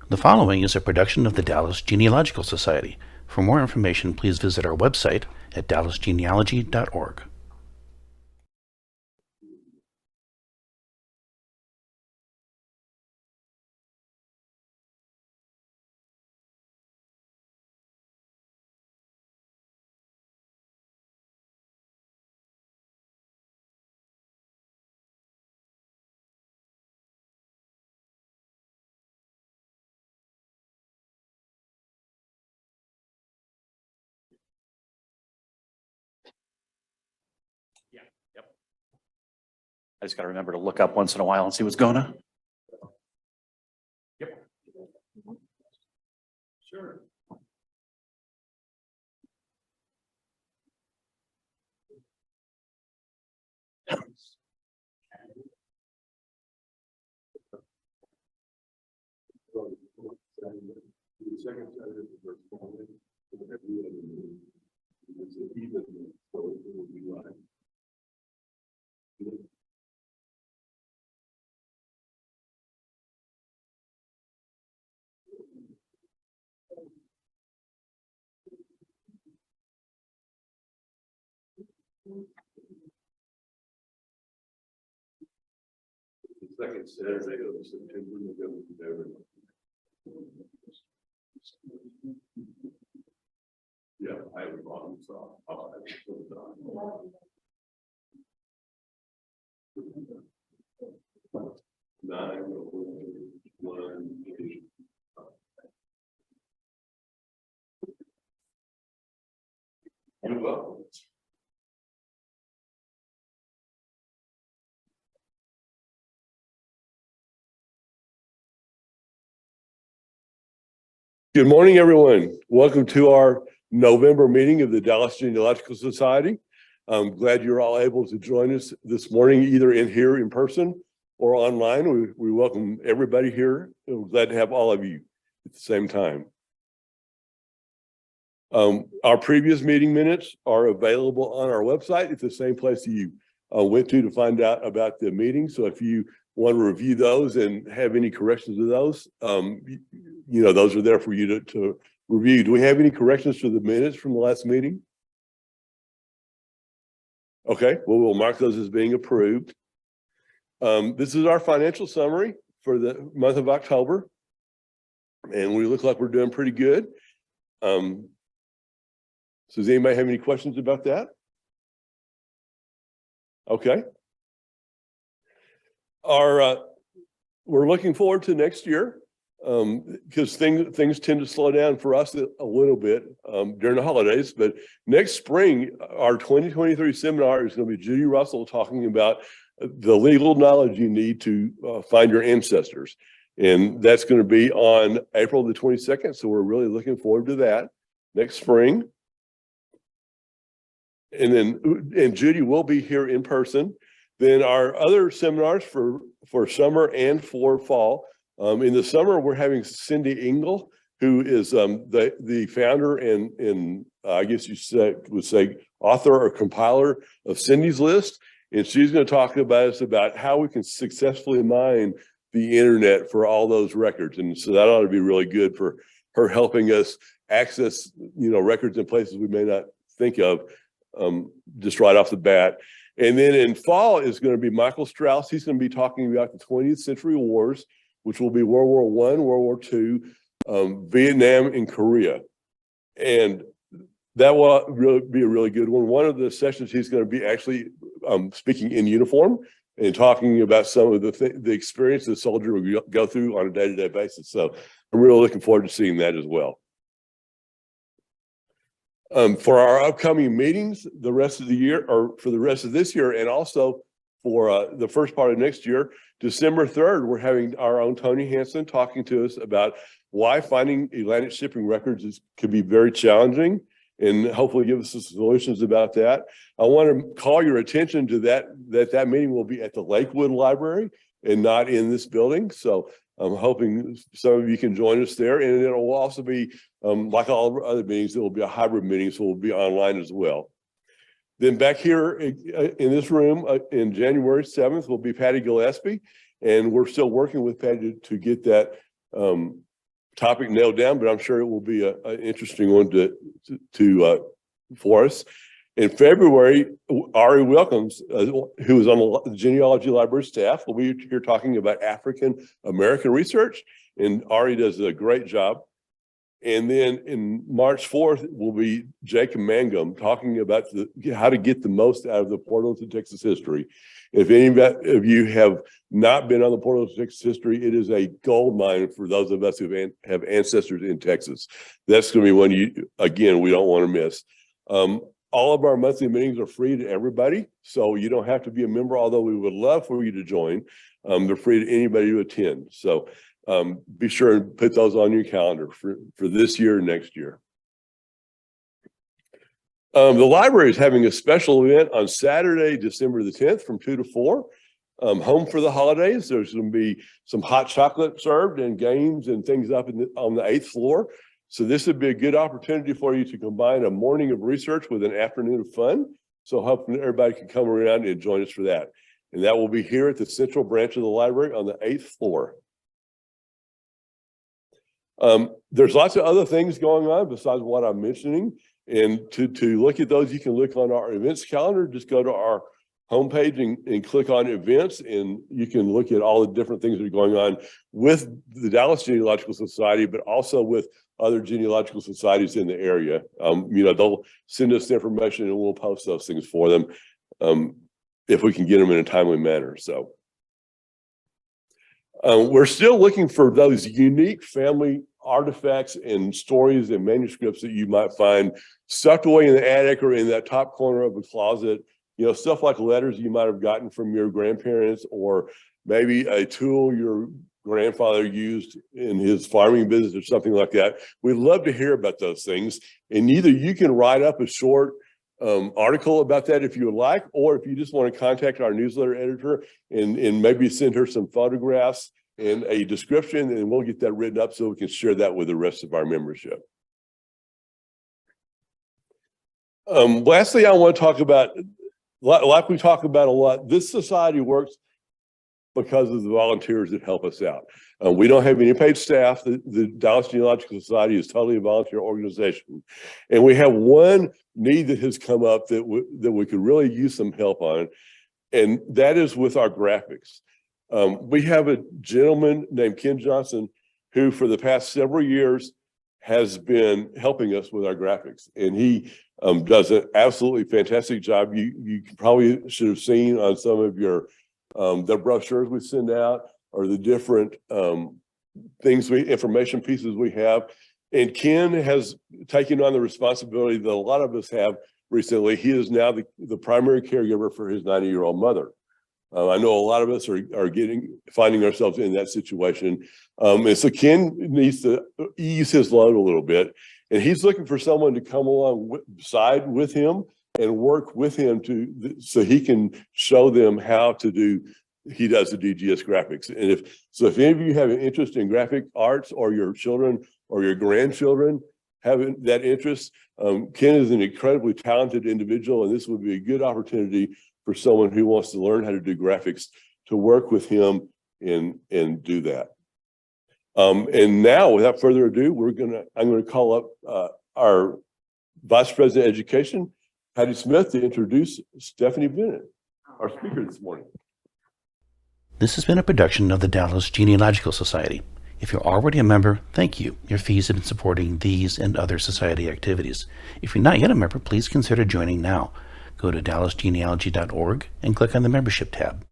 The following is a production of the Dallas Genealogical Society. For more information, please visit our website at dallasgenealogy.org. I just got to remember to look up once in a while and see what's going on. Yep. Sure. The second Saturday of September, November. Yeah, I have a problem, so I'll have to put it on. 9, 1, 8. You're welcome. Good morning, everyone. Welcome to our November meeting of the Dallas Genealogical Society. I'm glad you're all able to join us this morning, either here in person or online. We welcome everybody here. We're glad to have all of you at the same time. Our previous meeting minutes are available on our website. It's the same place you went to find out about the meeting. So if you want to review those and have any corrections to those, those are there for you to review. Do we have any corrections to the minutes from the last meeting? Okay, well, we'll mark those as being approved. This is our financial summary for the month of October, and we look like we're doing pretty good. So does anybody have any questions about that? Okay. We're looking forward to next year because things tend to slow down for us a little bit during the holidays. But next spring, our 2023 seminar is going to be Judy Russell talking about the legal knowledge you need to find your ancestors. And that's going to be on April the 22nd. So we're really looking forward to that next spring. And Judy will be here in person. Then our other seminars for summer and for fall. In the summer, we're having Cindy Engel, who is the founder and I guess you would say author or compiler of Cindy's List. And she's going to talk about us about how we can successfully mine the internet for all those records. And so that ought to be really good for her helping us access, records in places we may not think of just right off the bat. And then in fall is going to be Michael Strauss. He's going to be talking about the 20th century wars, which will be World War I, World War II, Vietnam, and Korea. And that will really be a really good one. One of the sessions he's going to be actually speaking in uniform and talking about some of the experience the soldier will go through on a day-to-day basis. So I'm really looking forward to seeing that as well. For our upcoming meetings, the rest of the year, or for the rest of this year, and also for the first part of next year, December 3rd, we're having our own Tony Hansen talking to us about why finding Atlantic shipping records can be very challenging, and hopefully give us some solutions about that. I want to call your attention to that meeting will be at the Lakewood Library and not in this building. So I'm hoping some of you can join us there, and it will also be like all our other meetings, it will be a hybrid meeting, so we'll be online as well. Then back here in this room in January 7th will be Patty Gillespie, and we're still working with Patty to get that topic nailed down, but I'm sure it will be an interesting one for us. In February, Ari Wilkins, who is on the Genealogy Library staff, will be here talking about African American research, and Ari does a great job. And then in March 4th will be Jacob Mangum talking about how to get the most out of the Portal to Texas History. If any of you have not been on the Portal to Texas History, it is a gold mine for those of us who have ancestors in Texas. That's going to be one we don't want to miss. All of our monthly meetings are free to everybody, so you don't have to be a member, although we would love for you to join. They're free to anybody to attend. So be sure and put those on your calendar for this year and next year. The library is having a special event on Saturday, December the 10th from 2 to 4. Home for the holidays. There's going to be some hot chocolate served and games and things up on the 8th floor. So this would be a good opportunity for you to combine a morning of research with an afternoon of fun. So hoping everybody can come around and join us for that. And that will be here at the central branch of the library on the 8th floor. There's lots of other things going on besides what I'm mentioning. And to look at those, you can look on our events calendar. Just go to our homepage and click on events, and you can look at all the different things that are going on with the Dallas Genealogical Society, but also with other genealogical societies in the area. They'll send us the information and we'll post those things for them if we can get them in a timely manner. So we're still looking for those unique family artifacts and stories and manuscripts that you might find stuffed away in the attic or in that top corner of a closet. Stuff like letters you might have gotten from your grandparents, or maybe a tool your grandfather used in his farming business or something like that. We'd love to hear about those things. And either you can write up a short article about that if you would like, or if you just want to contact our newsletter editor and maybe send her some photographs and a description, and we'll get that written up so we can share that with the rest of our membership. Lastly, I want to talk about, like we talk about a lot, this society works because of the volunteers that help us out. We don't have any paid staff. The Dallas Genealogical Society is totally a volunteer organization. And we have one need that has come up that we could really use some help on, and that is with our graphics. We have a gentleman named Ken Johnson who for the past several years has been helping us with our graphics, and he does an absolutely fantastic job. You probably should have seen on some of your the brochures we send out, or the different information pieces we have. And Ken has taken on the responsibility that a lot of us have recently. He is now the primary caregiver for his 90-year-old mother. I know a lot of us are finding ourselves in that situation. And so Ken needs to ease his load a little bit. And he's looking for someone to come alongside with him and work with him so he can show them how to do. He does the DGS graphics. And if any of you have an interest in graphic arts, or your children or your grandchildren have that interest, Ken is an incredibly talented individual, and this would be a good opportunity for someone who wants to learn how to do graphics to work with him and do that. And now, without further ado, I'm gonna call up our Vice President of Education, Patty Smith, to introduce Stephanie Bennett, our speaker this morning. This has been a production of the Dallas Genealogical Society. If you're already a member, thank you. Your fees have been supporting these and other society activities. If you're not yet a member, please consider joining now. Go to dallasgenealogy.org and click on the membership tab.